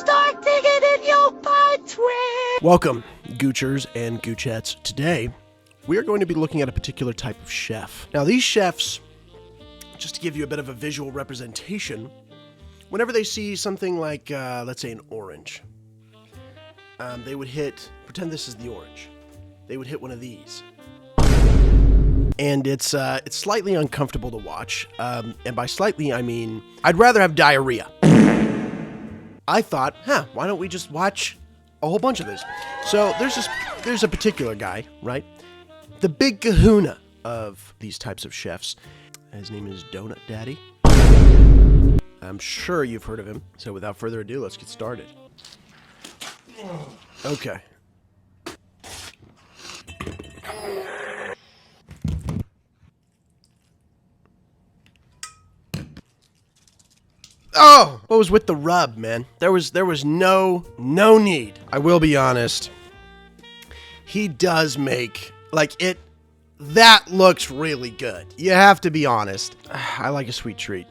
start digging in your butt. Welcome, Goochers and Goochettes. Today, we are going to be looking at a particular type of chef. Now, these chefs, just to give you a bit of a visual representation, whenever they see something like, let's say, an orange, they would hit, pretend this is the orange, they would hit one of these. And it's slightly uncomfortable to watch, and by slightly, I mean, I'd rather have diarrhea. I thought, why don't we just watch a whole bunch of this? So there's a particular guy, right? The big kahuna of these types of chefs. His name is Donut Daddy. I'm sure you've heard of him. So without further ado, let's get started. Okay. Oh, what was with the rub, man? There was no need. I will be honest. He does make, like, it, that looks really good. You have to be honest. I like a sweet treat.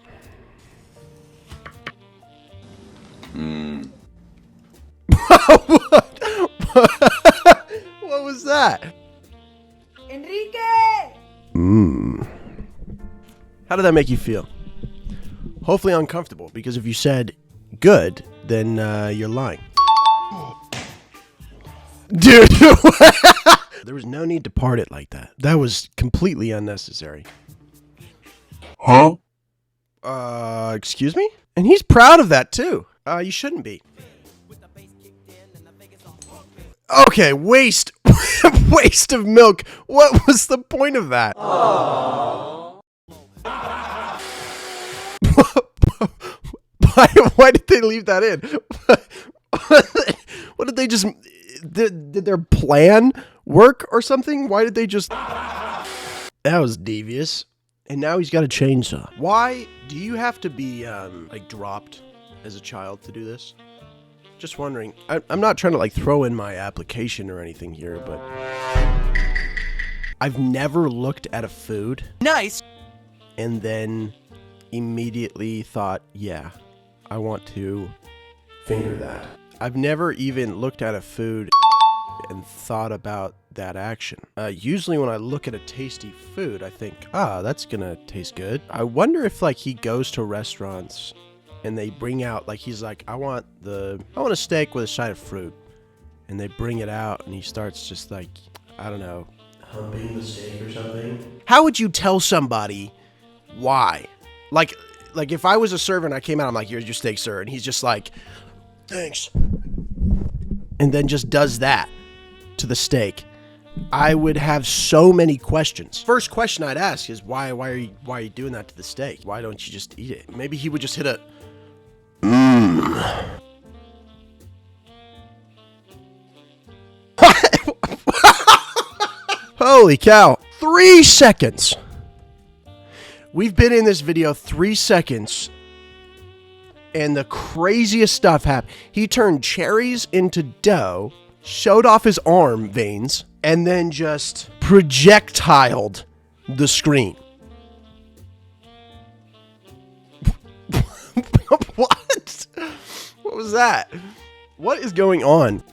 What? What was that? Enrique! How did that make you feel? Hopefully uncomfortable, because if you said good, then you're lying. Dude, there was no need to part it like that. That was completely unnecessary. Huh? Excuse me? And he's proud of that too. You shouldn't be. Okay, waste of milk. What was the point of that? Why did they leave that in? What did they just... Did their plan work or something? Why did they just... That was devious. And now he's got a chainsaw. Why do you have to be, like, dropped as a child to do this? Just wondering. I'm not trying to, like, throw in my application or anything here, but... I've never looked at a food. Nice. And then immediately thought, yeah, I want to finger that. I've never even looked at a food and thought about that action. Usually when I look at a tasty food, I think, that's gonna taste good. I wonder if, like, he goes to restaurants and they bring out, like, he's like, I want a steak with a side of fruit. And they bring it out and he starts just, like, I don't know, humping the steak or something. How would you tell somebody why? Like if I was a server and I came out, I'm like, here's your steak, sir. And he's just like, thanks. And then just does that to the steak. I would have so many questions. First question I'd ask is, why are you doing that to the steak? Why don't you just eat it? Maybe he would just hit a, Holy cow. 3 seconds. We've been in this video 3 seconds, and the craziest stuff happened. He turned cherries into dough, showed off his arm veins, and then just projectiled the screen. What? What was that? What is going on?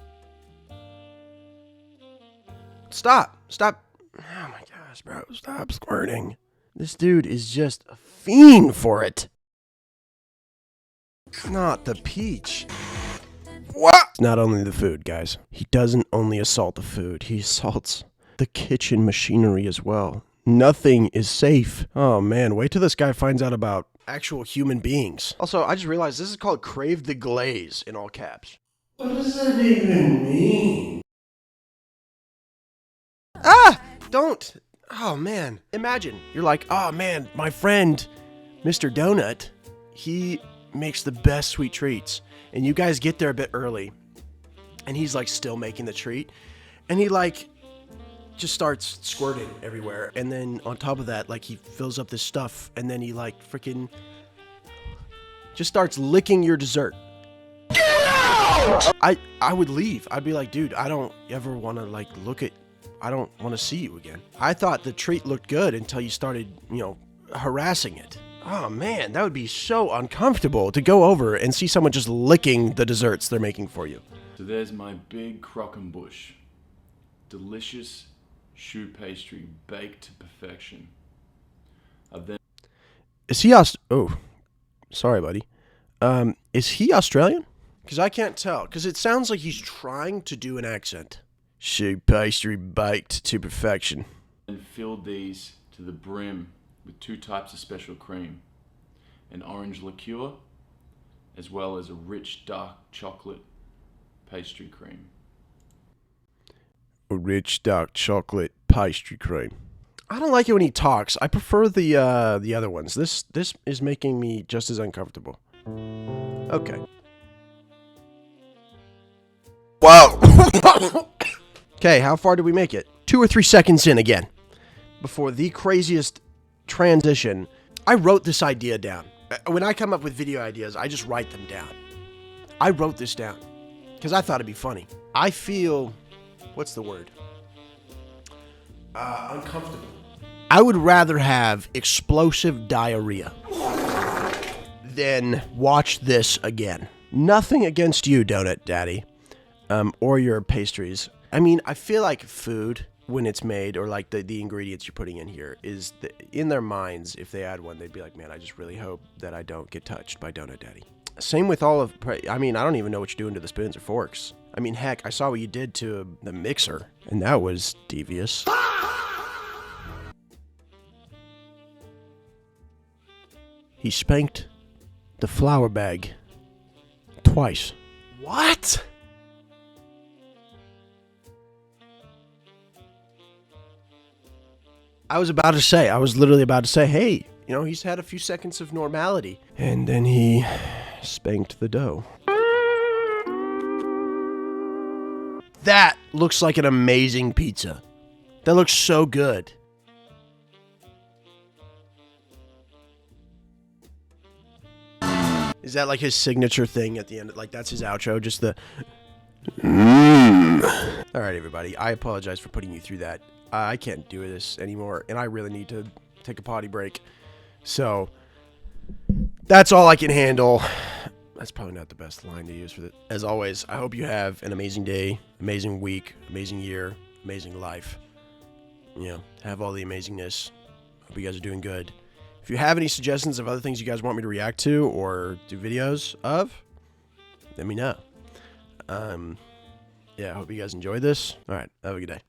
Stop. Oh my gosh, bro. Stop squirting. This dude is just a fiend for it. Not the peach. What? It's not only the food, guys. He doesn't only assault the food. He assaults the kitchen machinery as well. Nothing is safe. Oh man, wait till this guy finds out about actual human beings. Also, I just realized this is called Crave the Glaze in all caps. What does that even mean? Don't. Oh, man. Imagine. You're like, oh, man, my friend, Mr. Donut, he makes the best sweet treats. And you guys get there a bit early. And he's, like, still making the treat. And he, like, just starts squirting everywhere. And then on top of that, like, he fills up this stuff. And then he, like, freaking just starts licking your dessert. Get out! I would leave. I'd be like, dude, I don't ever want to, like, I don't want to see you again. I thought the treat looked good until you started, harassing it. Oh man, that would be so uncomfortable to go over and see someone just licking the desserts they're making for you. So there's my big croquembouche. Delicious choux pastry baked to perfection. I've then Is he Oh, sorry, buddy. Is he Australian? Because I can't tell. Because it sounds like he's trying to do an accent. Choux pastry baked to perfection. filled these to the brim with 2 types of special cream. An orange liqueur, as well as a rich dark chocolate pastry cream. A rich dark chocolate pastry cream. I don't like it when he talks. I prefer the other ones. This is making me just as uncomfortable. Okay. Whoa. Okay, how far did we make it? 2 or 3 seconds in again. Before the craziest transition. I wrote this idea down. When I come up with video ideas, I just write them down. I wrote this down because I thought it'd be funny. I feel, what's the word? Uncomfortable. I would rather have explosive diarrhea than watch this again. Nothing against you, Donut Daddy, or your pastries. I mean, I feel like food, when it's made, or like the ingredients you're putting in here, is in their minds, if they add one, they'd be like, man, I just really hope that I don't get touched by Donut Daddy. Same with all of, I mean, I don't even know what you're doing to the spoons or forks. I mean, heck, I saw what you did to the mixer, and that was devious. He spanked the flour bag twice. What? I was literally about to say, hey, you know, he's had a few seconds of normality. And then he spanked the dough. That looks like an amazing pizza. That looks so good. Is that like his signature thing at the end? Like that's his outro, just the... All right, everybody. I apologize for putting you through that. I can't do this anymore, and I really need to take a potty break. So, that's all I can handle. That's probably not the best line to use for this. As always, I hope you have an amazing day, amazing week, amazing year, amazing life. You know, have all the amazingness. Hope you guys are doing good. If you have any suggestions of other things you guys want me to react to or do videos of, let me know. Yeah, I hope you guys enjoyed this. All right, have a good day.